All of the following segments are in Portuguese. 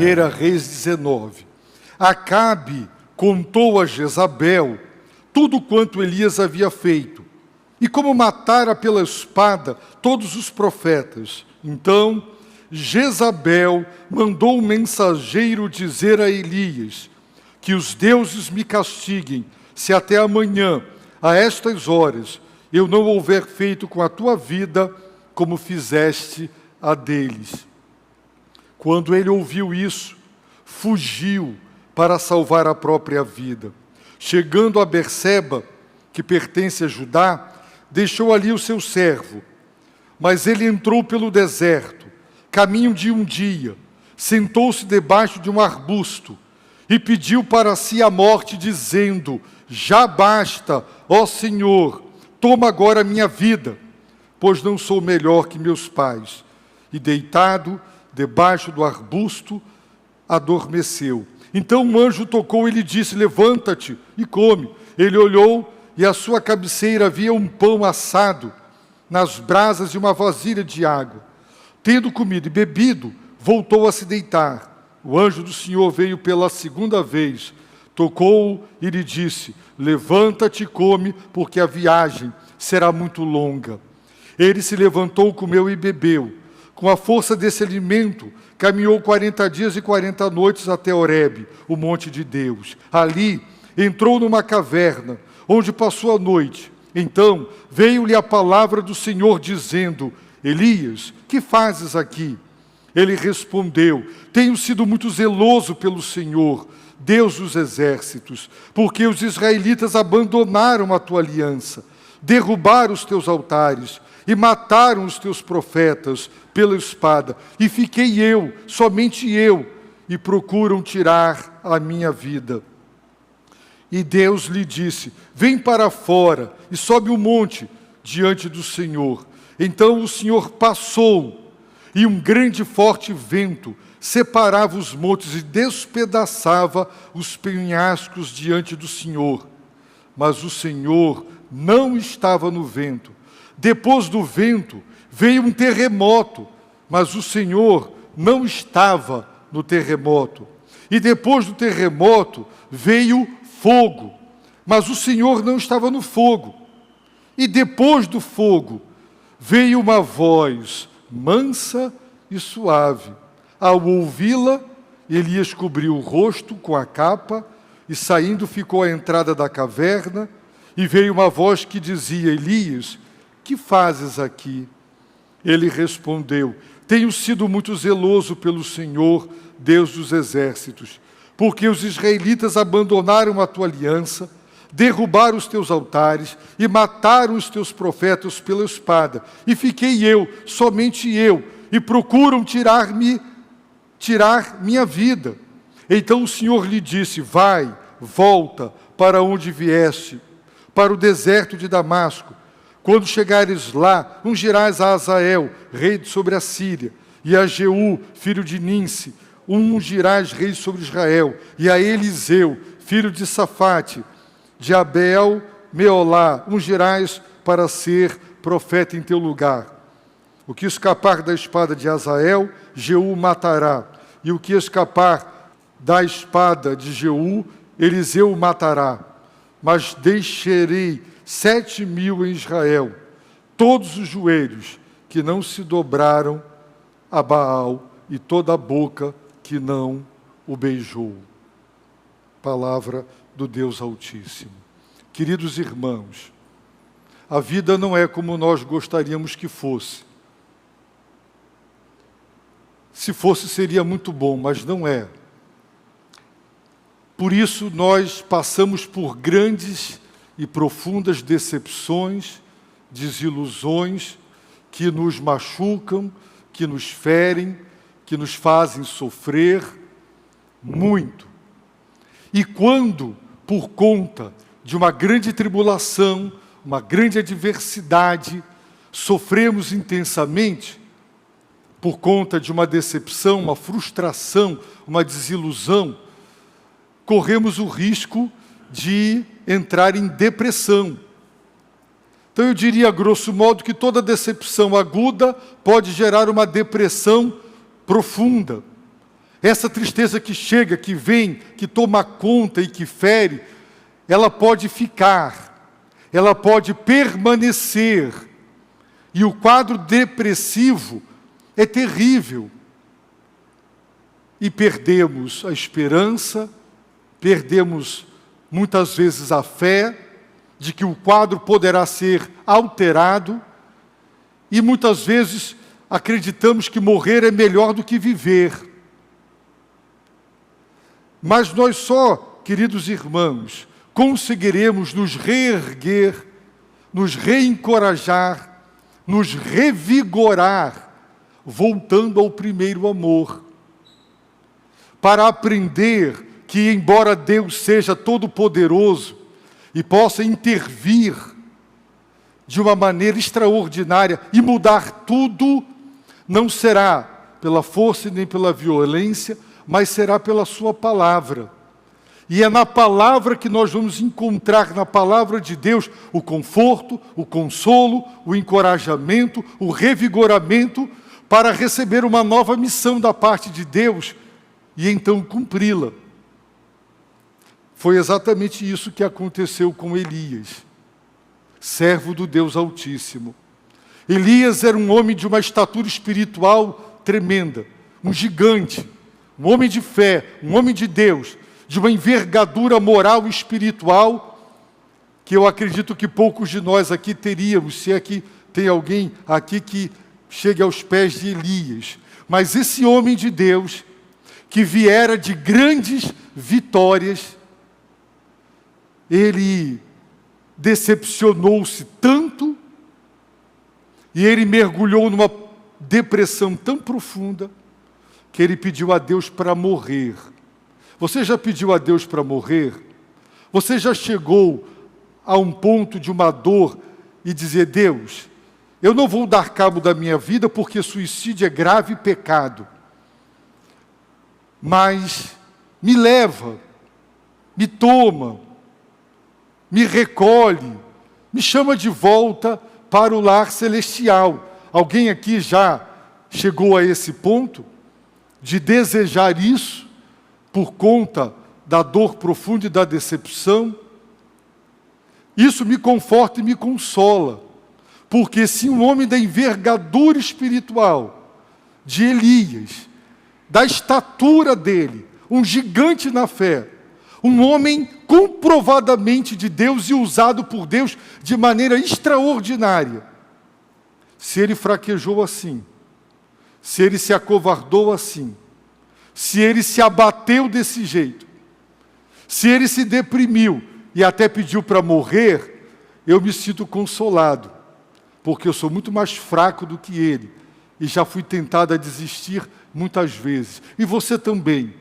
1 Reis 19. Acabe contou a Jezabel tudo quanto Elias havia feito, e como matara pela espada todos os profetas. Então Jezabel mandou um mensageiro dizer a Elias: que os deuses me castiguem, se até amanhã, a estas horas, eu não houver feito com a tua vida como fizeste a deles. Quando ele ouviu isso, fugiu para salvar a própria vida. Chegando a Berseba, que pertence a Judá, deixou ali o seu servo. Mas ele entrou pelo deserto, caminho de um dia, sentou-se debaixo de um arbusto e pediu para si a morte, dizendo: já basta, ó Senhor, toma agora a minha vida, pois não sou melhor que meus pais. E deitado debaixo do arbusto, adormeceu. Então um anjo tocou e lhe disse: levanta-te e come. Ele olhou e à sua cabeceira havia um pão assado nas brasas e uma vasilha de água. Tendo comido e bebido, voltou a se deitar. O anjo do Senhor veio pela segunda vez, tocou-o e lhe disse: levanta-te e come, porque a viagem será muito longa. Ele se levantou, comeu e bebeu. Com a força desse alimento, caminhou 40 dias e 40 noites até Horebe, o monte de Deus. Ali, entrou numa caverna, onde passou a noite. Então, veio-lhe a palavra do Senhor, dizendo: Elias, que fazes aqui? Ele respondeu: tenho sido muito zeloso pelo Senhor, Deus dos exércitos, porque os israelitas abandonaram a tua aliança, derrubaram os teus altares e mataram os teus profetas pela espada. E fiquei eu, somente eu, e procuram tirar a minha vida. E Deus lhe disse: vem para fora e sobe o monte diante do Senhor. Então o Senhor passou, e um grande e forte vento separava os montes e despedaçava os penhascos diante do Senhor. Mas o Senhor não estava no vento. Depois do vento veio um terremoto, mas o Senhor não estava no terremoto. E depois do terremoto veio fogo, mas o Senhor não estava no fogo. E depois do fogo veio uma voz mansa e suave. Ao ouvi-la, Elias cobriu o rosto com a capa e, saindo, ficou à entrada da caverna. E veio uma voz que dizia: Elias, que fazes aqui? Ele respondeu: tenho sido muito zeloso pelo Senhor, Deus dos exércitos, porque os israelitas abandonaram a tua aliança, derrubaram os teus altares e mataram os teus profetas pela espada. E fiquei eu, somente eu, e procuram tirar minha vida. Então o Senhor lhe disse: vai, volta para onde vieste, para o deserto de Damasco. Quando chegares lá, ungirás a Azael, rei sobre a Síria, e a Jeú, filho de Ninsi, ungirás rei sobre Israel, e a Eliseu, filho de Safate, de Abel Meolá, ungirás para ser profeta em teu lugar. O que escapar da espada de Azael, Jeú matará, e o que escapar da espada de Jeú, Eliseu matará. Mas deixarei 7.000 em Israel, todos os joelhos que não se dobraram a Baal e toda a boca que não o beijou. Palavra do Deus Altíssimo. Queridos irmãos, a vida não é como nós gostaríamos que fosse. Se fosse, seria muito bom, mas não é. Por isso, nós passamos por grandes e profundas decepções, desilusões, que nos machucam, que nos ferem, que nos fazem sofrer muito. E quando, por conta de uma grande tribulação, uma grande adversidade, sofremos intensamente, por conta de uma decepção, uma frustração, uma desilusão, corremos o risco de entrar em depressão. Então eu diria, grosso modo, que toda decepção aguda pode gerar uma depressão profunda. Essa tristeza que chega, que vem, que toma conta e que fere, ela pode ficar, ela pode permanecer. E o quadro depressivo é terrível. E perdemos a esperança, perdemos muitas vezes a fé de que o quadro poderá ser alterado, e muitas vezes acreditamos que morrer é melhor do que viver. Mas nós só, queridos irmãos, conseguiremos nos reerguer, nos reencorajar, nos revigorar, voltando ao primeiro amor, para aprender que, embora Deus seja todo-poderoso e possa intervir de uma maneira extraordinária e mudar tudo, não será pela força e nem pela violência, mas será pela sua palavra. E é na palavra que nós vamos encontrar, na palavra de Deus, o conforto, o consolo, o encorajamento, o revigoramento, para receber uma nova missão da parte de Deus e então cumpri-la. Foi exatamente isso que aconteceu com Elias, servo do Deus Altíssimo. Elias era um homem de uma estatura espiritual tremenda, um gigante, um homem de fé, um homem de Deus, de uma envergadura moral e espiritual, que eu acredito que poucos de nós aqui teríamos, se é que tem alguém aqui que chegue aos pés de Elias. Mas esse homem de Deus, que viera de grandes vitórias, ele decepcionou-se tanto, e ele mergulhou numa depressão tão profunda, que ele pediu a Deus para morrer. Você já pediu a Deus para morrer? Você já chegou a um ponto de uma dor e dizer: Deus, eu não vou dar cabo da minha vida porque suicídio é grave pecado, mas me leva, me toma, me recolhe, me chama de volta para o lar celestial. Alguém aqui já chegou a esse ponto de desejar isso por conta da dor profunda e da decepção? Isso me conforta e me consola, porque se um homem da envergadura espiritual de Elias, da estatura dele, um gigante na fé, um homem comprovadamente de Deus e usado por Deus de maneira extraordinária, se ele fraquejou assim, se ele se acovardou assim, se ele se abateu desse jeito, se ele se deprimiu e até pediu para morrer, eu me sinto consolado, porque eu sou muito mais fraco do que ele, e já fui tentado a desistir muitas vezes, e você também.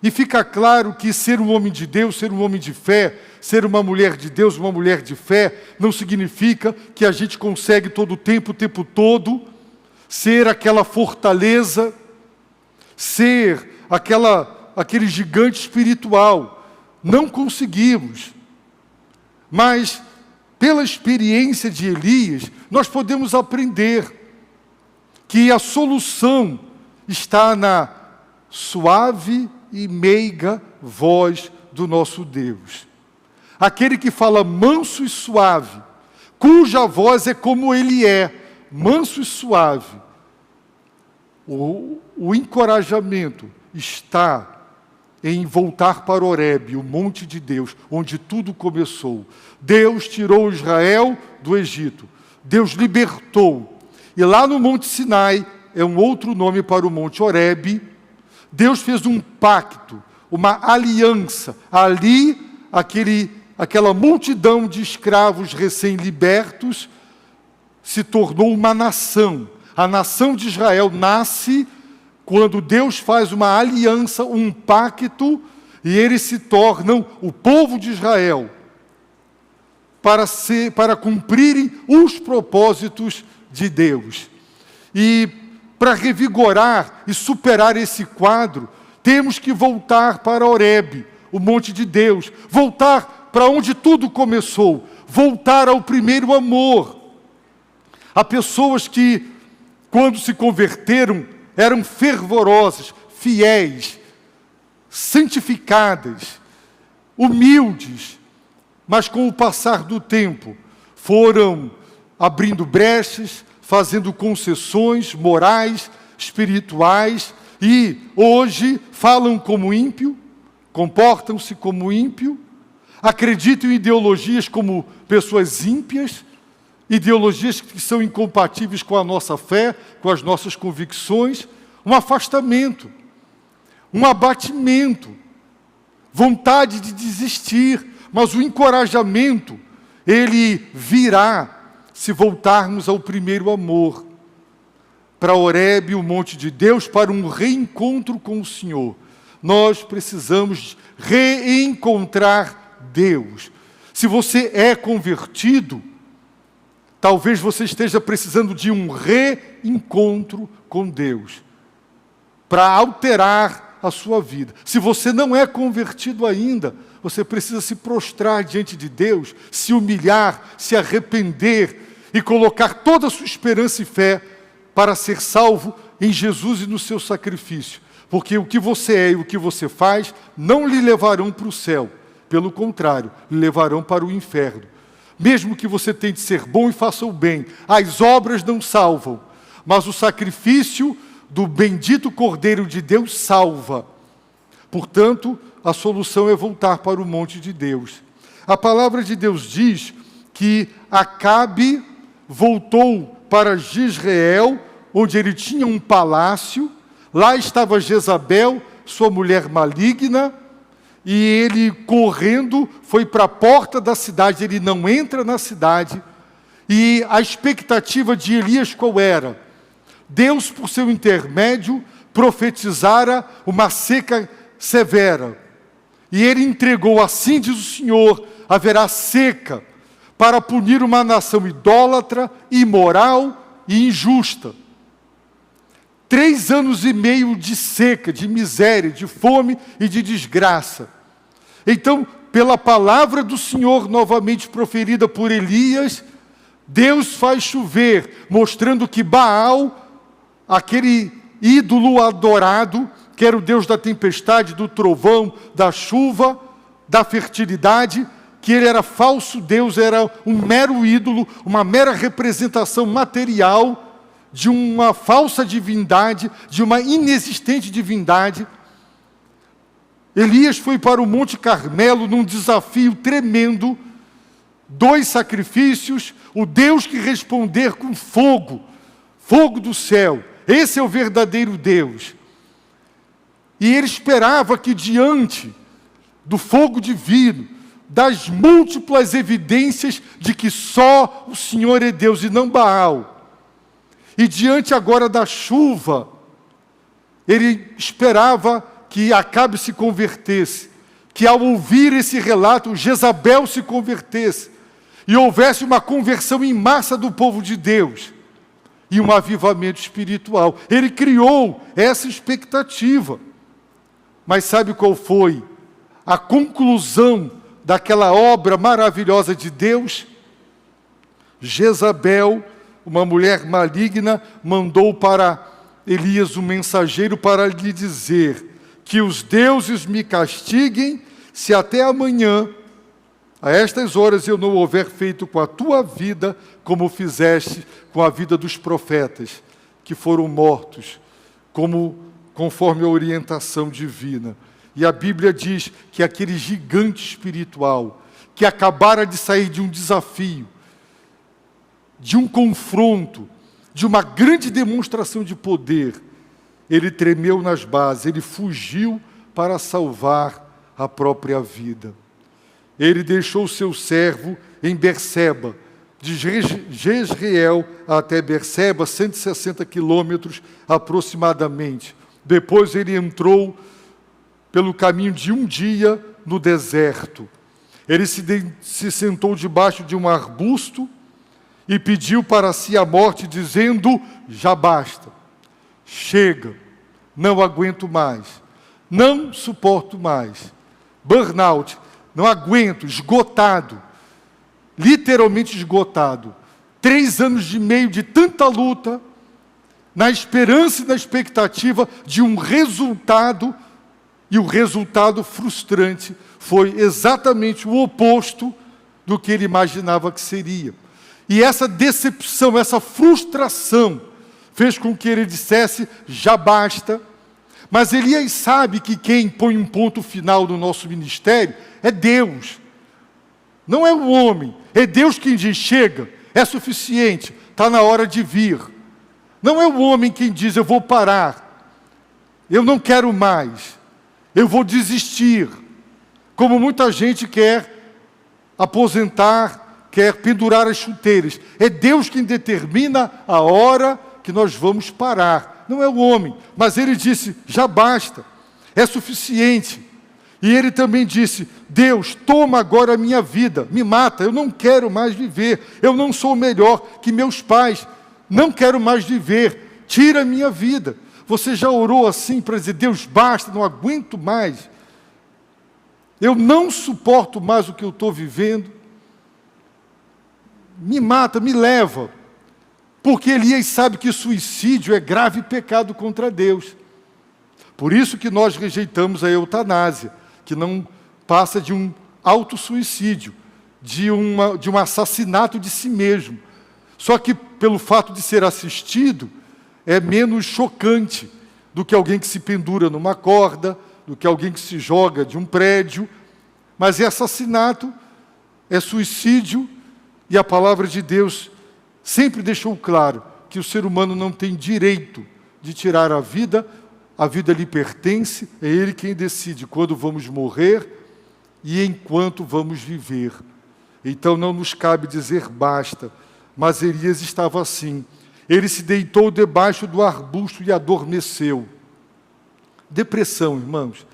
E fica claro que ser um homem de Deus, ser um homem de fé, ser uma mulher de Deus, uma mulher de fé, não significa que a gente consegue todo o tempo todo, ser aquela fortaleza, ser aquele gigante espiritual. Não conseguimos. Mas, pela experiência de Elias, nós podemos aprender que a solução está na suave e meiga voz do nosso Deus. Aquele que fala manso e suave, cuja voz é como ele é, manso e suave. O encorajamento está em voltar para Horebe, o monte de Deus, onde tudo começou. Deus tirou Israel do Egito. Deus libertou. E lá no Monte Sinai, é um outro nome para o Monte Horebe, Deus fez um pacto, uma aliança. Ali, aquela multidão de escravos recém-libertos se tornou uma nação. A nação de Israel nasce quando Deus faz uma aliança, um pacto, e eles se tornam o povo de Israel para cumprirem os propósitos de Deus. E para revigorar e superar esse quadro, temos que voltar para Horebe, o monte de Deus, voltar para onde tudo começou, voltar ao primeiro amor. Há pessoas que, quando se converteram, eram fervorosas, fiéis, santificadas, humildes, mas com o passar do tempo foram abrindo brechas, fazendo concessões morais, espirituais, e hoje falam como ímpio, comportam-se como ímpio, acreditam em ideologias como pessoas ímpias, ideologias que são incompatíveis com a nossa fé, com as nossas convicções, um afastamento, um abatimento, vontade de desistir, mas o encorajamento, ele virá se voltarmos ao primeiro amor, para Horebe, o monte de Deus, para um reencontro com o Senhor. Nós precisamos reencontrar Deus. Se você é convertido, talvez você esteja precisando de um reencontro com Deus, para alterar a sua vida. Se você não é convertido ainda, você precisa se prostrar diante de Deus, se humilhar, se arrepender e colocar toda a sua esperança e fé para ser salvo em Jesus e no seu sacrifício. Porque o que você é e o que você faz não lhe levarão para o céu. Pelo contrário, lhe levarão para o inferno. Mesmo que você tente ser bom e faça o bem, as obras não salvam. Mas o sacrifício do bendito Cordeiro de Deus salva. Portanto, a solução é voltar para o monte de Deus. A palavra de Deus diz que Acabe voltou para Jezreel, onde ele tinha um palácio. Lá estava Jezabel, sua mulher maligna, e ele, correndo, foi para a porta da cidade. Ele não entra na cidade. E a expectativa de Elias qual era? Deus, por seu intermédio, profetizara uma seca severa. E ele entregou, assim diz o Senhor, haverá seca, para punir uma nação idólatra, imoral e injusta. 3 anos e meio de seca, de miséria, de fome e de desgraça. Então, pela palavra do Senhor, novamente proferida por Elias, Deus faz chover, mostrando que Baal, aquele ídolo adorado, que era o Deus da tempestade, do trovão, da chuva, da fertilidade, que ele era falso Deus, era um mero ídolo, uma mera representação material de uma falsa divindade, de uma inexistente divindade. Elias foi para o Monte Carmelo num desafio tremendo, 2 sacrifícios, o Deus que responder com fogo, fogo do céu. Esse é o verdadeiro Deus. E ele esperava que diante do fogo divino, das múltiplas evidências de que só o Senhor é Deus e não Baal, e diante agora da chuva, ele esperava que Acabe se convertesse, que ao ouvir esse relato, Jezabel se convertesse, e houvesse uma conversão em massa do povo de Deus, e um avivamento espiritual. Ele criou essa expectativa. Mas sabe qual foi a conclusão daquela obra maravilhosa de Deus? Jezabel, uma mulher maligna, mandou para Elias um mensageiro para lhe dizer que os deuses me castiguem se até amanhã, a estas horas, eu não houver feito com a tua vida como fizeste com a vida dos profetas, que foram mortos, conforme a orientação divina. E a Bíblia diz que aquele gigante espiritual, que acabara de sair de um desafio, de um confronto, de uma grande demonstração de poder, ele tremeu nas bases, ele fugiu para salvar a própria vida. Ele deixou seu servo em Berseba, de Jezreel até Berseba, 160 quilômetros aproximadamente. Depois ele entrou pelo caminho de um dia no deserto. Ele se sentou debaixo de um arbusto e pediu para si a morte, dizendo: já basta, chega, não aguento mais, não suporto mais. Burnout, não aguento, esgotado, literalmente esgotado. 3 anos e meio de tanta luta, na esperança e na expectativa de um resultado, e o resultado frustrante foi exatamente o oposto do que ele imaginava que seria. E essa decepção, essa frustração, fez com que ele dissesse, já basta. Mas Elias sabe que quem põe um ponto final no nosso ministério é Deus. Não é o homem, é Deus quem diz, chega, é suficiente, está na hora de vir. Não é o homem quem diz, eu vou parar, eu não quero mais, eu vou desistir. Como muita gente quer aposentar, quer pendurar as chuteiras. É Deus quem determina a hora que nós vamos parar. Não é o homem, mas ele disse, já basta, é suficiente. E ele também disse, Deus, toma agora a minha vida, me mata, eu não quero mais viver, eu não sou melhor que meus pais, não quero mais viver, tira a minha vida. Você já orou assim para dizer, Deus, basta, não aguento mais, eu não suporto mais o que eu estou vivendo, me mata, me leva. Porque Elias sabe que suicídio é grave pecado contra Deus. Por isso que nós rejeitamos a eutanásia, que não passa de um autossuicídio, de um assassinato de si mesmo. Só que pelo fato de ser assistido, é menos chocante do que alguém que se pendura numa corda, do que alguém que se joga de um prédio. Mas é assassinato, é suicídio, e a palavra de Deus sempre deixou claro que o ser humano não tem direito de tirar a vida lhe pertence, é Ele quem decide quando vamos morrer e enquanto vamos viver. Então não nos cabe dizer basta, mas Elias estava assim. Ele se deitou debaixo do arbusto e adormeceu. Depressão, irmãos.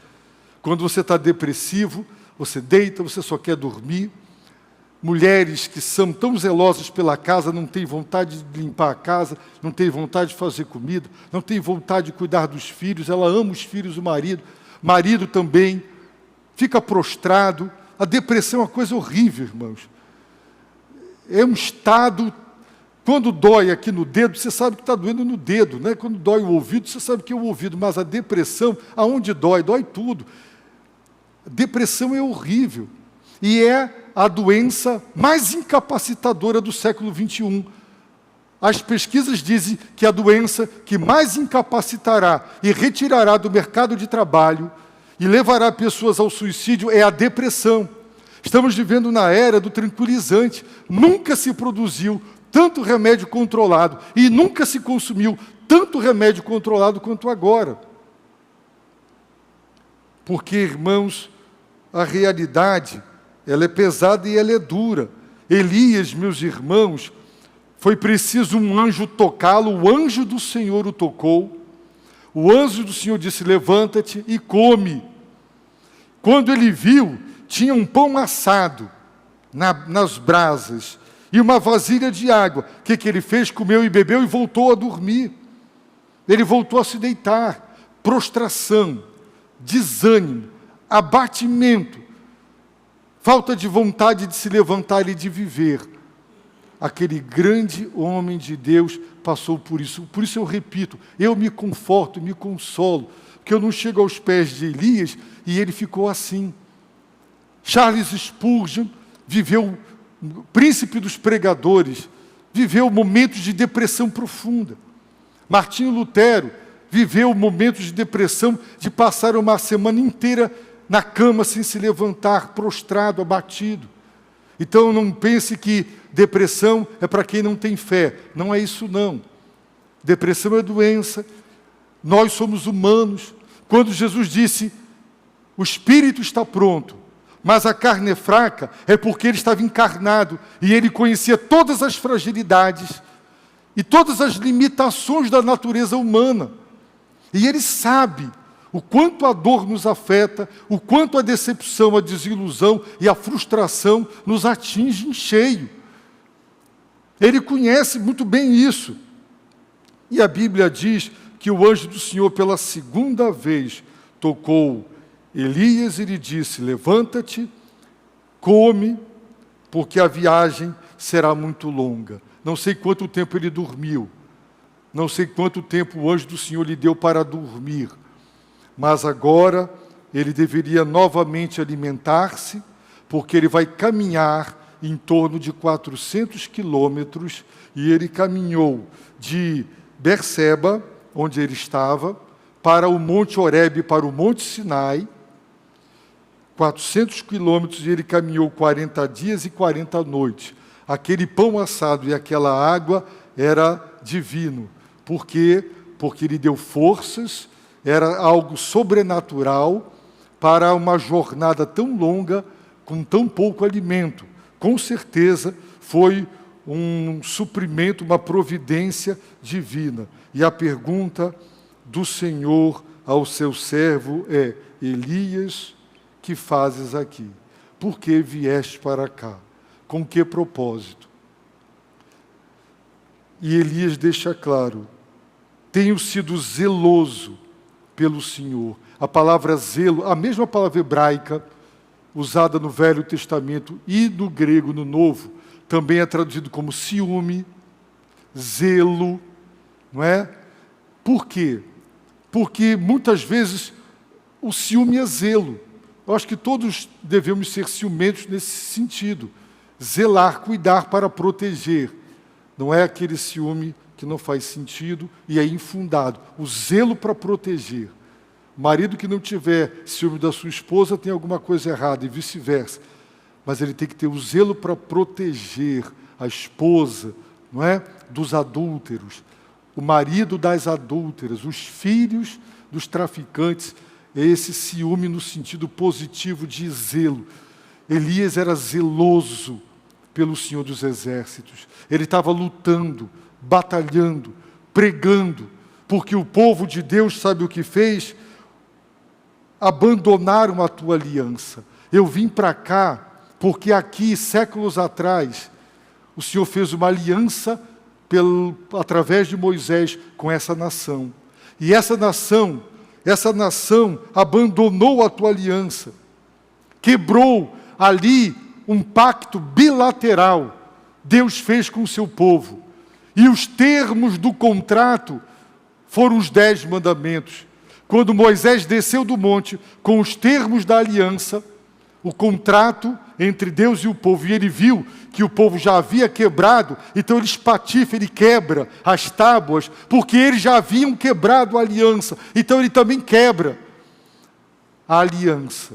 Quando você está depressivo, você deita, você só quer dormir. Mulheres que são tão zelosas pela casa, não têm vontade de limpar a casa, não têm vontade de fazer comida, não têm vontade de cuidar dos filhos, ela ama os filhos do marido, marido também, fica prostrado. A depressão é uma coisa horrível, irmãos. É um estado, quando dói aqui no dedo, você sabe que está doendo no dedo, né? Quando dói o ouvido, você sabe que é o ouvido, mas a depressão, aonde dói, dói tudo. A depressão é horrível. E é a doença mais incapacitadora do século XXI. As pesquisas dizem que a doença que mais incapacitará e retirará do mercado de trabalho e levará pessoas ao suicídio é a depressão. Estamos vivendo na era do tranquilizante. Nunca se produziu tanto remédio controlado e nunca se consumiu tanto remédio controlado quanto agora. Porque, irmãos, a realidade, ela é pesada e ela é dura. Elias, meus irmãos, foi preciso um anjo tocá-lo, o anjo do Senhor o tocou. O anjo do Senhor disse, levanta-te e come. Quando ele viu, tinha um pão assado nas brasas e uma vasilha de água. O que ele fez? Comeu e bebeu e voltou a dormir. Ele voltou a se deitar. Prostração, desânimo, abatimento, falta de vontade de se levantar e de viver. Aquele grande homem de Deus passou por isso. Por isso eu repito, eu me conforto, me consolo, porque eu não chego aos pés de Elias e ele ficou assim. Charles Spurgeon viveu, príncipe dos pregadores, viveu momentos de depressão profunda. Martinho Lutero viveu momentos de depressão, de passar uma semana inteira na cama sem se levantar, prostrado, abatido. Então não pense que depressão é para quem não tem fé. Não é isso não. Depressão é doença. Nós somos humanos. Quando Jesus disse, o espírito está pronto, mas a carne é fraca, é porque ele estava encarnado e ele conhecia todas as fragilidades e todas as limitações da natureza humana. E ele sabe o quanto a dor nos afeta, o quanto a decepção, a desilusão e a frustração nos atinge em cheio. Ele conhece muito bem isso. E a Bíblia diz que o anjo do Senhor, pela segunda vez, tocou Elias e lhe disse, levanta-te, come, porque a viagem será muito longa. Não sei quanto tempo ele dormiu, Não sei quanto tempo o anjo do Senhor lhe deu para dormir, mas agora ele deveria novamente alimentar-se, porque ele vai caminhar em torno de 400 quilômetros, e ele caminhou de Berseba, onde ele estava, para o Monte Horebe, para o Monte Sinai, 400 quilômetros, e ele caminhou 40 dias e 40 noites. Aquele pão assado e aquela água era divino. Por quê? Porque ele deu forças, era algo sobrenatural para uma jornada tão longa, com tão pouco alimento. Com certeza foi um suprimento, uma providência divina. E a pergunta do Senhor ao seu servo é: Elias, que fazes aqui? Por que vieste para cá? Com que propósito? E Elias deixa claro: tenho sido zeloso pelo Senhor. A palavra zelo, a mesma palavra hebraica usada no Velho Testamento e no grego, no Novo, também é traduzido como ciúme, zelo, não é? Por quê? Porque muitas vezes o ciúme é zelo. Eu acho que todos devemos ser ciumentos nesse sentido. Zelar, cuidar para proteger. Não é aquele ciúme que não faz sentido e é infundado. O zelo para proteger. O marido que não tiver ciúme da sua esposa tem alguma coisa errada, e vice-versa. Mas ele tem que ter o zelo para proteger a esposa, não é? Dos adúlteros, o marido das adúlteras, os filhos dos traficantes. É esse ciúme no sentido positivo de zelo. Elias era zeloso pelo Senhor dos Exércitos. Ele estava lutando, batalhando, pregando, porque o povo de Deus, sabe o que fez? Abandonaram a tua aliança. Eu vim para cá porque aqui, séculos atrás, o Senhor fez uma aliança através de Moisés com essa nação. E essa nação abandonou a tua aliança, quebrou ali um pacto bilateral. Deus fez com o seu povo. E os termos do contrato foram os 10 mandamentos. Quando Moisés desceu do monte com os termos da aliança, o contrato entre Deus e o povo, e ele viu que o povo já havia quebrado, então ele espatifa, ele quebra as tábuas, porque eles já haviam quebrado a aliança, então ele também quebra a aliança.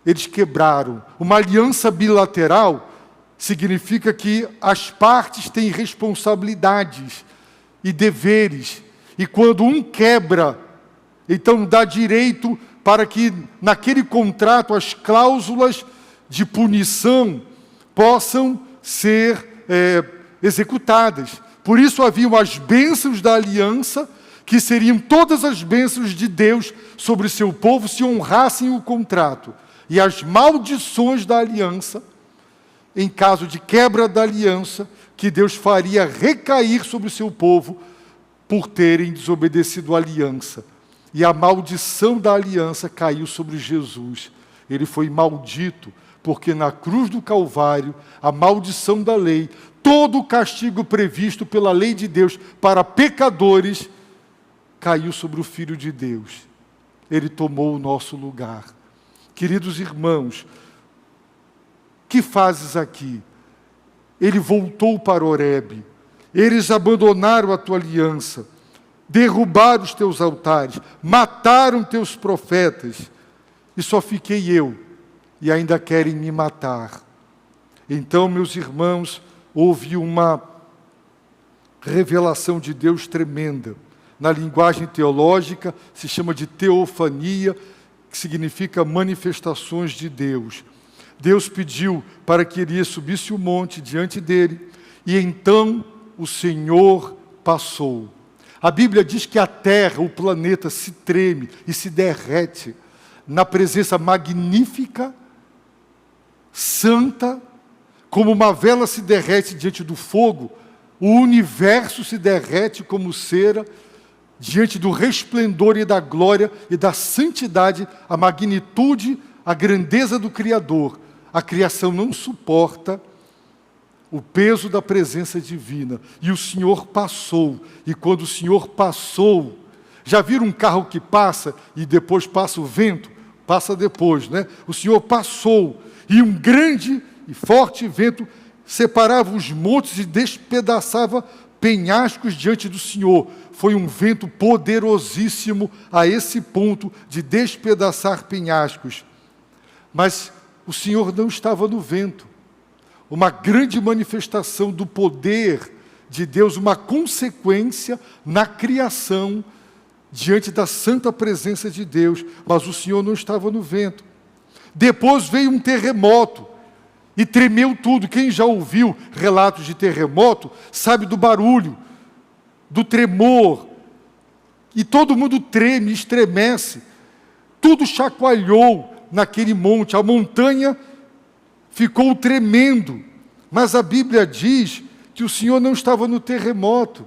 Eles quebraram. Uma aliança bilateral significa que as partes têm responsabilidades e deveres, e quando um quebra, então dá direito para que naquele contrato as cláusulas de punição possam ser executadas. Por isso haviam as bênçãos da aliança, que seriam todas as bênçãos de Deus sobre o seu povo se honrassem o contrato. E as maldições da aliança, em caso de quebra da aliança, que Deus faria recair sobre o seu povo por terem desobedecido a aliança. E a maldição da aliança caiu sobre Jesus. Ele foi maldito, porque na cruz do Calvário, a maldição da lei, todo o castigo previsto pela lei de Deus para pecadores, caiu sobre o Filho de Deus. Ele tomou o nosso lugar. Queridos irmãos, que fazes aqui? Ele voltou para Horebe. Eles abandonaram a tua aliança, derrubaram os teus altares, mataram teus profetas, e só fiquei eu, e ainda querem me matar. Então, meus irmãos, houve uma revelação de Deus tremenda. Na linguagem teológica, se chama de teofania, que significa manifestações de Deus. Deus pediu para que Elias subisse o monte diante dele, e então o Senhor passou. A Bíblia diz que a terra, o planeta, se treme e se derrete na presença magnífica, santa, como uma vela se derrete diante do fogo, o universo se derrete como cera diante do resplendor e da glória e da santidade, a magnitude, a grandeza do Criador. A criação não suporta o peso da presença divina. E o Senhor passou. E quando o Senhor passou, já viram um carro que passa e depois passa o vento? Passa depois, né? O Senhor passou e um grande e forte vento separava os montes e despedaçava penhascos diante do Senhor. Foi um vento poderosíssimo a esse ponto de despedaçar penhascos. Mas o Senhor não estava no vento. Uma grande manifestação do poder de Deus, uma consequência na criação, diante da santa presença de Deus. Mas o Senhor não estava no vento. Depois veio um terremoto e tremeu tudo. Quem já ouviu relatos de terremoto sabe do barulho, do tremor. E todo mundo treme, estremece. Tudo chacoalhou naquele monte. A montanha ficou tremendo. Mas a Bíblia diz que o Senhor não estava no terremoto.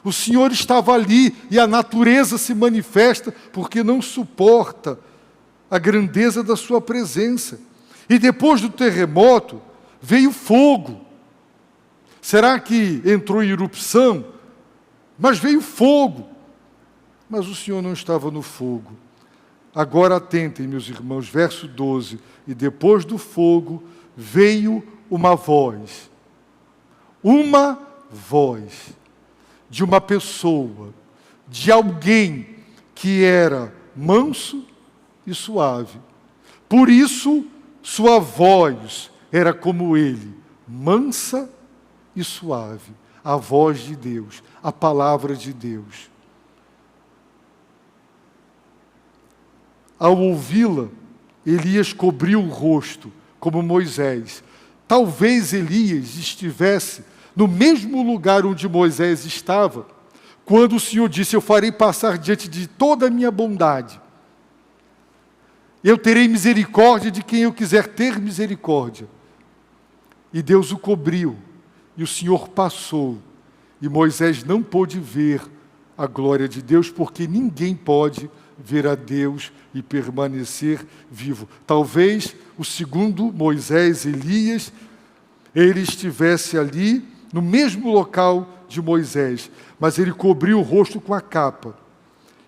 O Senhor estava ali e a natureza se manifesta porque não suporta a grandeza da sua presença. E depois do terremoto veio fogo. Será que entrou em erupção? Mas veio fogo. Mas o Senhor não estava no fogo. Agora atentem, meus irmãos, verso 12. E depois do fogo veio uma voz. Uma voz de uma pessoa, de alguém que era manso e suave. Por isso, sua voz era como ele, mansa e suave. A voz de Deus, a palavra de Deus. Ao ouvi-la, Elias cobriu o rosto, como Moisés. Talvez Elias estivesse no mesmo lugar onde Moisés estava, quando o Senhor disse: eu farei passar diante de toda a minha bondade. Eu terei misericórdia de quem eu quiser ter misericórdia. E Deus o cobriu, e o Senhor passou, e Moisés não pôde ver a glória de Deus, porque ninguém pode ver a Deus e permanecer vivo. Talvez o segundo Moisés, Elias, ele estivesse ali no mesmo local de Moisés, mas ele cobriu o rosto com a capa.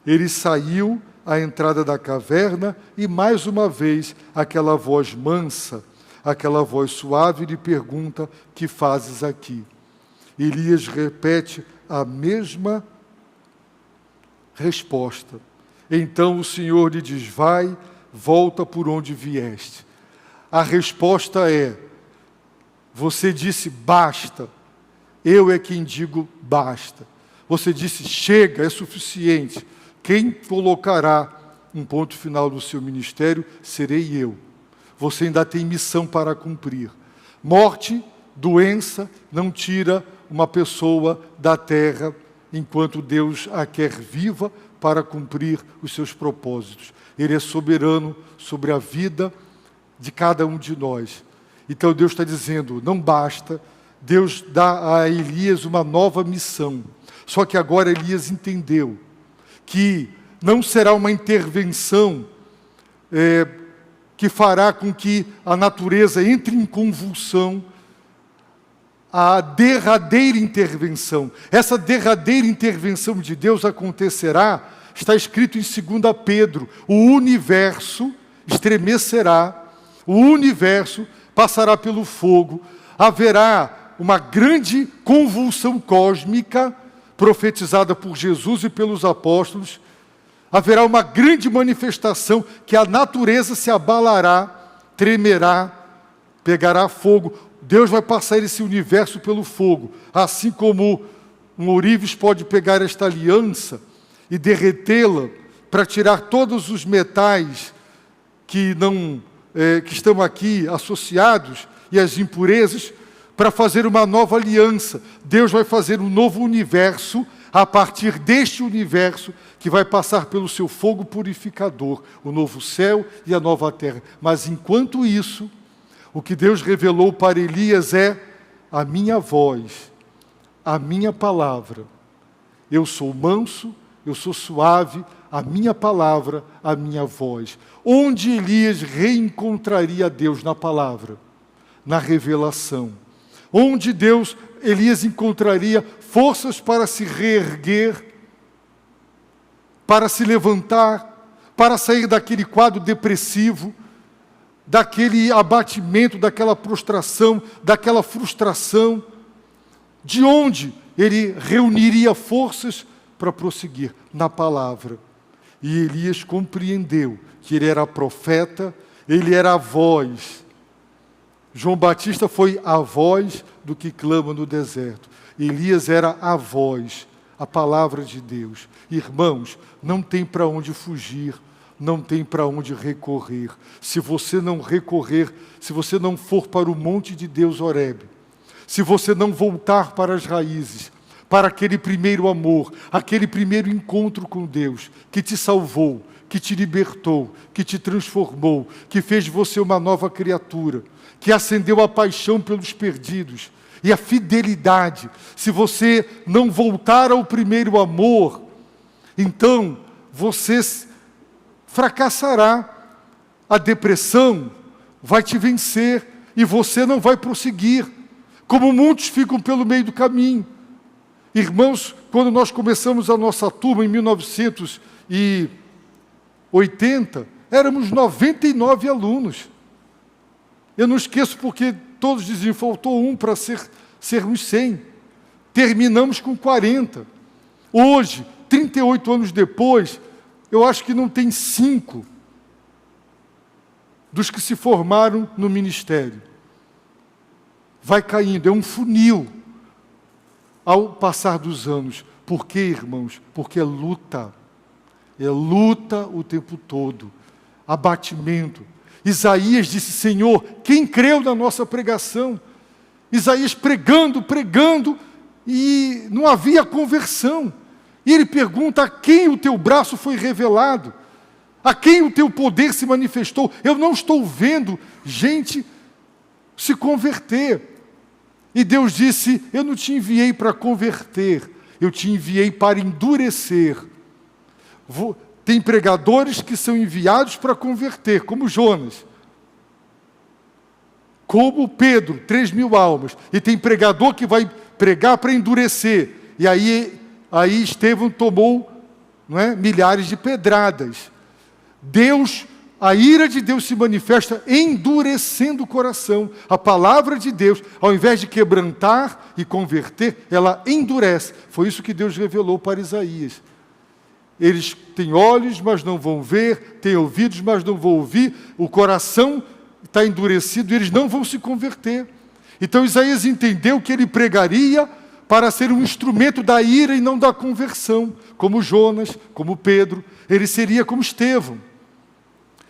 Ele saiu à entrada da caverna e mais uma vez aquela voz mansa, aquela voz suave lhe pergunta: que fazes aqui? Elias repete a mesma resposta. Então o Senhor lhe diz: vai, volta por onde vieste. A resposta é: você disse basta, eu é quem digo basta. Você disse chega, é suficiente. Quem colocará um ponto final no seu ministério serei eu. Você ainda tem missão para cumprir. Morte, doença, não tira uma pessoa da terra enquanto Deus a quer viva para cumprir os seus propósitos. Ele é soberano sobre a vida de cada um de nós. Então Deus está dizendo, não basta. Deus dá a Elias uma nova missão. Só que agora Elias entendeu que não será uma intervenção que fará com que a natureza entre em convulsão. A derradeira intervenção, essa derradeira intervenção de Deus acontecerá, está escrito em 2 Pedro, o universo estremecerá, o universo passará pelo fogo, haverá uma grande convulsão cósmica, profetizada por Jesus e pelos apóstolos, haverá uma grande manifestação que a natureza se abalará, tremerá, pegará fogo. Deus vai passar esse universo pelo fogo, assim como um ourives pode pegar esta aliança e derretê-la para tirar todos os metais que estão aqui associados e as impurezas, para fazer uma nova aliança. Deus vai fazer um novo universo a partir deste universo que vai passar pelo seu fogo purificador, o novo céu e a nova terra. Mas enquanto isso, o que Deus revelou para Elias é a minha voz, a minha palavra. Eu sou manso, eu sou suave, a minha palavra, a minha voz. Onde Elias reencontraria Deus? Na palavra, na revelação. onde Elias encontraria forças para se reerguer, para se levantar, para sair daquele quadro depressivo, daquele abatimento, daquela prostração, daquela frustração, de onde ele reuniria forças para prosseguir na palavra. E Elias compreendeu que ele era profeta, ele era a voz. João Batista foi a voz do que clama no deserto. Elias era a voz, a palavra de Deus. Irmãos, não tem para onde fugir, não tem para onde recorrer. Se você não recorrer, se você não for para o monte de Deus, Horebe, se você não voltar para as raízes, para aquele primeiro amor, aquele primeiro encontro com Deus, que te salvou, que te libertou, que te transformou, que fez de você uma nova criatura, que acendeu a paixão pelos perdidos e a fidelidade. Se você não voltar ao primeiro amor, então você fracassará. A depressão vai te vencer e você não vai prosseguir, como muitos ficam pelo meio do caminho. Irmãos, quando nós começamos a nossa turma em 1980, éramos 99 alunos. Eu não esqueço porque todos diziam, faltou um para sermos 100. Terminamos com 40. Hoje, 38 anos depois, eu acho que não tem 5 dos que se formaram no ministério. Vai caindo, é um funil ao passar dos anos. Por quê, irmãos? Porque é luta o tempo todo, abatimento. Isaías disse, Senhor, quem creu na nossa pregação? Isaías pregando, e não havia conversão. E ele pergunta, a quem o teu braço foi revelado? A quem o teu poder se manifestou? Eu não estou vendo gente se converter. E Deus disse, eu não te enviei para converter, eu te enviei para endurecer. Tem pregadores que são enviados para converter, como Jonas, como Pedro, 3.000 almas. E tem pregador que vai pregar para endurecer. E aí Estevão tomou, milhares de pedradas. A ira de Deus se manifesta endurecendo o coração. A palavra de Deus, ao invés de quebrantar e converter, ela endurece. Foi isso que Deus revelou para Isaías. Eles têm olhos, mas não vão ver, têm ouvidos, mas não vão ouvir, o coração está endurecido e eles não vão se converter. Então Isaías entendeu que ele pregaria para ser um instrumento da ira e não da conversão, como Jonas, como Pedro, ele seria como Estevão.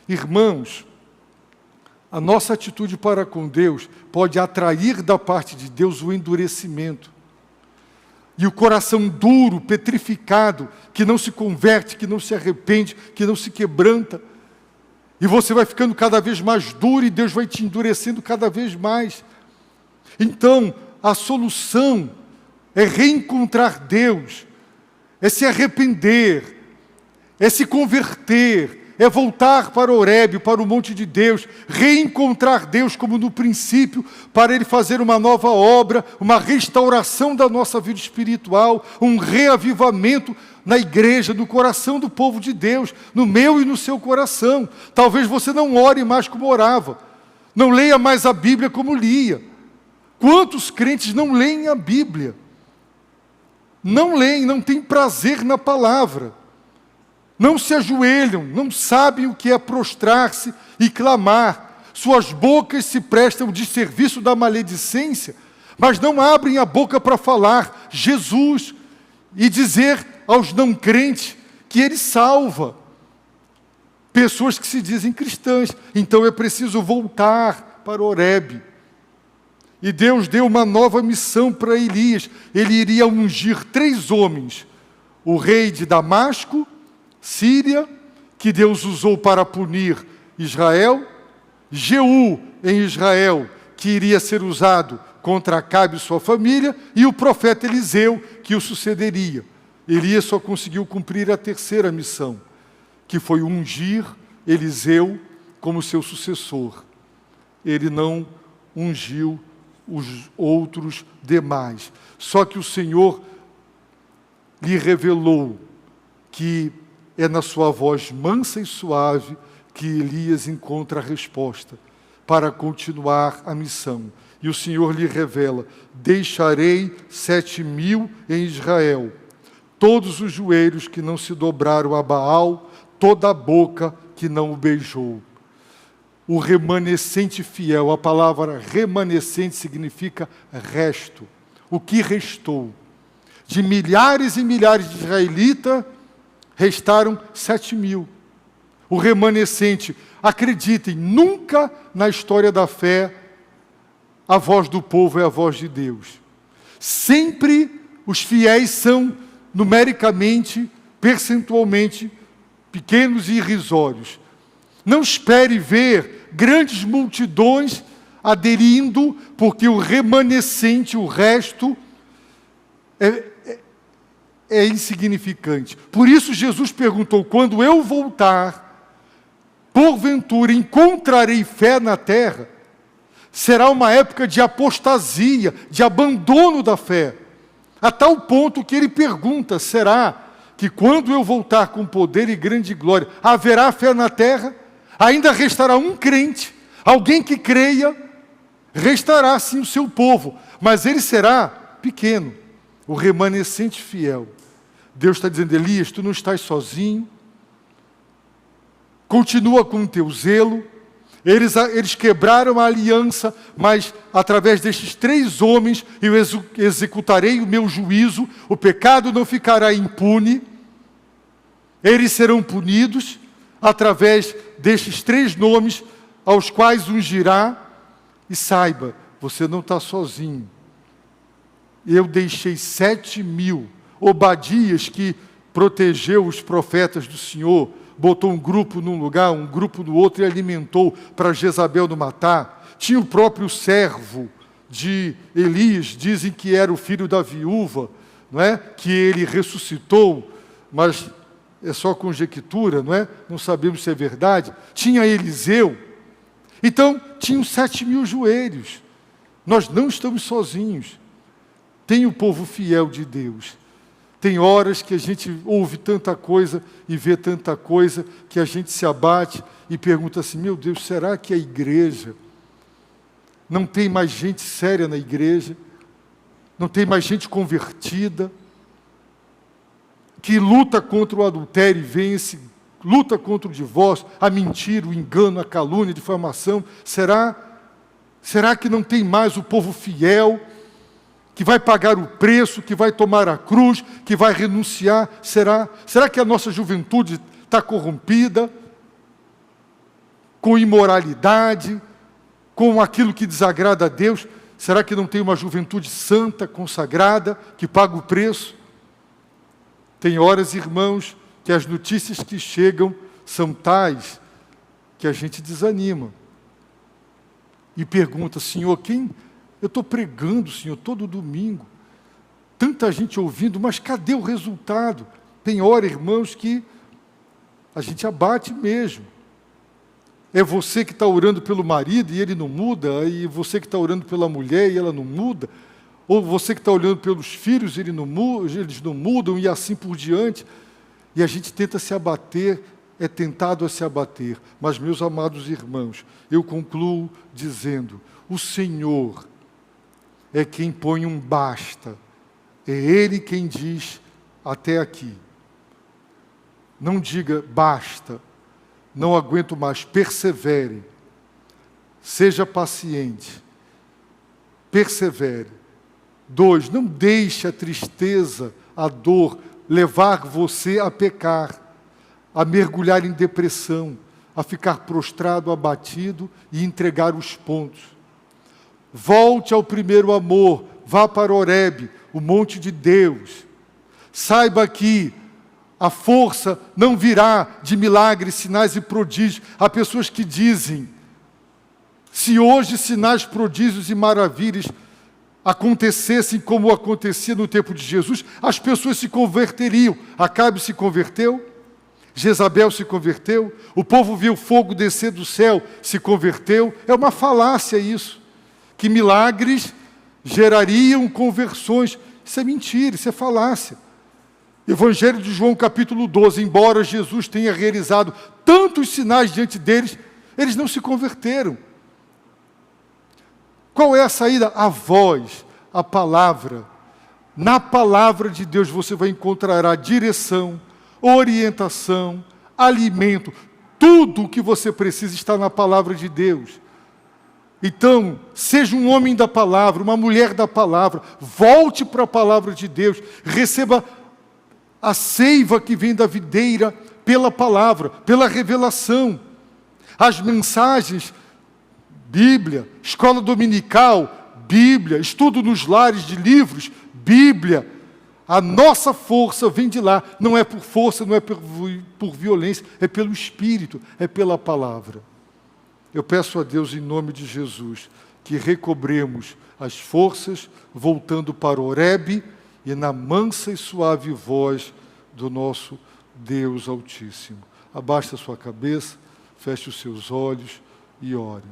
Irmãos, a nossa atitude para com Deus pode atrair da parte de Deus o endurecimento. E o coração duro, petrificado, que não se converte, que não se arrepende, que não se quebranta. E você vai ficando cada vez mais duro e Deus vai te endurecendo cada vez mais. Então, a solução é reencontrar Deus, é se arrepender, é se converter, é voltar para Horebe, para o monte de Deus, reencontrar Deus como no princípio, para Ele fazer uma nova obra, uma restauração da nossa vida espiritual, um reavivamento na igreja, no coração do povo de Deus, no meu e no seu coração. Talvez você não ore mais como orava, não leia mais a Bíblia como lia. Quantos crentes não leem a Bíblia? Não leem, não têm prazer na palavra. Não se ajoelham, não sabem o que é prostrar-se e clamar. Suas bocas se prestam de serviço da maledicência, mas não abrem a boca para falar Jesus e dizer aos não crentes que Ele salva. Pessoas que se dizem cristãs. Então é preciso voltar para Horebe. E Deus deu uma nova missão para Elias. Ele iria ungir 3 homens. O rei de Damasco, Síria, que Deus usou para punir Israel, Jeú em Israel, que iria ser usado contra Acabe e sua família, e o profeta Eliseu, que o sucederia. Elias só conseguiu cumprir a 3ª missão, que foi ungir Eliseu como seu sucessor. Ele não ungiu os outros demais. Só que o Senhor lhe revelou que é na sua voz mansa e suave que Elias encontra a resposta para continuar a missão. E o Senhor lhe revela: deixarei 7.000 em Israel, todos os joelhos que não se dobraram a Baal, toda a boca que não o beijou. O remanescente fiel, a palavra remanescente significa resto. O que restou? De milhares e milhares de israelitas, restaram 7.000. O remanescente, acreditem, nunca na história da fé a voz do povo é a voz de Deus. Sempre os fiéis são numericamente, percentualmente, pequenos e irrisórios. Não espere ver grandes multidões aderindo, porque o remanescente, o resto, é insignificante. Por isso Jesus perguntou: quando eu voltar, porventura encontrarei fé na terra? Será uma época de apostasia, de abandono da fé, a tal ponto que ele pergunta: será que quando eu voltar com poder e grande glória, haverá fé na terra? Ainda restará um crente, alguém que creia, restará sim o seu povo, mas ele será pequeno, o remanescente fiel. Deus está dizendo: Elias, tu não estás sozinho, continua com o teu zelo. Eles quebraram a aliança, mas através destes 3 homens eu executarei o meu juízo, o pecado não ficará impune, eles serão punidos através destes 3 nomes, aos quais ungirá. E saiba, você não está sozinho. Eu deixei 7.000. Obadias, que protegeu os profetas do Senhor, botou um grupo num lugar, um grupo no outro e alimentou para Jezabel não matar. Tinha o próprio servo de Elias, dizem que era o filho da viúva, não é? Que ele ressuscitou, mas é só conjectura, não é? Não sabemos se é verdade. Tinha Eliseu. Então, tinham 7.000 joelhos. Nós não estamos sozinhos. Tem o povo fiel de Deus. Tem horas que a gente ouve tanta coisa e vê tanta coisa que a gente se abate e pergunta assim: meu Deus, será que a igreja não tem mais gente séria na igreja? Não tem mais gente convertida? Que luta contra o adultério e vence, luta contra o divórcio, a mentira, o engano, a calúnia, a difamação. Será que não tem mais o povo fiel, que vai pagar o preço, que vai tomar a cruz, que vai renunciar? Será que a nossa juventude está corrompida com imoralidade, com aquilo que desagrada a Deus? Será que não tem uma juventude santa, consagrada, que paga o preço? Tem horas, irmãos, que as notícias que chegam são tais que a gente desanima e pergunta: Senhor, eu estou pregando, Senhor, todo domingo, tanta gente ouvindo, mas cadê o resultado? Tem hora, irmãos, que a gente abate mesmo. É você que está orando pelo marido e ele não muda, e você que está orando pela mulher e ela não muda, ou você que está olhando pelos filhos, eles não mudam, e assim por diante. E a gente tenta se abater, é tentado a se abater. Mas, meus amados irmãos, eu concluo dizendo: o Senhor é quem põe um basta. É Ele quem diz: até aqui. Não diga basta, não aguento mais. Persevere, seja paciente, persevere. 2, não deixe a tristeza, a dor, levar você a pecar, a mergulhar em depressão, a ficar prostrado, abatido e entregar os pontos. Volte ao primeiro amor, vá para Horebe, o monte de Deus. Saiba que a força não virá de milagres, sinais e prodígios. Há pessoas que dizem: se hoje sinais, prodígios e maravilhas acontecessem como acontecia no tempo de Jesus, as pessoas se converteriam. Acabe se converteu, Jezabel se converteu, o povo viu fogo descer do céu, se converteu. É uma falácia isso, que milagres gerariam conversões. Isso é mentira, isso é falácia. Evangelho de João, capítulo 12, embora Jesus tenha realizado tantos sinais diante deles, eles não se converteram. Qual é a saída? A voz, a palavra. Na palavra de Deus você vai encontrar a direção, orientação, alimento. Tudo o que você precisa está na palavra de Deus. Então, seja um homem da palavra, uma mulher da palavra, volte para a palavra de Deus, receba a seiva que vem da videira pela palavra, pela revelação. As mensagens, Bíblia, escola dominical, Bíblia, estudo nos lares de livros, Bíblia. A nossa força vem de lá, não é por força, não é por violência, é pelo Espírito, é pela palavra. Eu peço a Deus, em nome de Jesus, que recobremos as forças, voltando para o Horebe e na mansa e suave voz do nosso Deus Altíssimo. Abaixe a sua cabeça, feche os seus olhos e ore.